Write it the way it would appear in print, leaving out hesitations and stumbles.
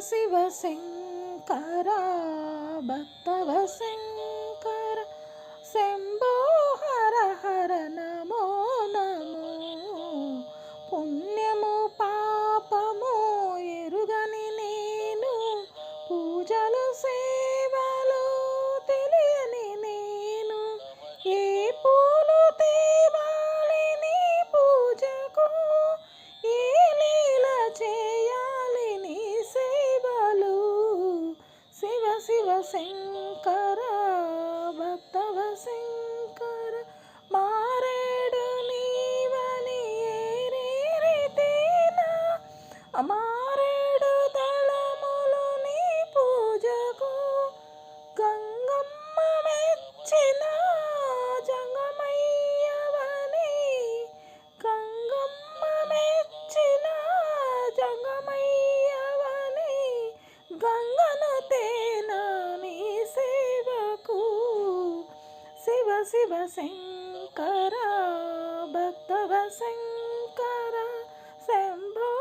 శివ శంకర భక్తవ శంకర శంభో హర హర నమో నమో. పుణ్యము పాపము ఎరుగని నేను, పూజలు సేవలు తెలియని నేను, ఏ పూలు తేవాలి నీ పూజకు, ఏ లీల చేయాలి నీ సేవలు. శివ శివ శంకర భక్తవ శంకర మారేడు నీవని ఏరేరితేనా, మారేడు దళములు నీ పూజకు, గంగమ్మ మెచ్చిన జంగమయ్యవని, గంగమ్మ మెచ్చిన జంగమయ్యవని, గంగను తేనా నీ సేవకు. శివ శివ శంకర భక్తవ శంకర శంభో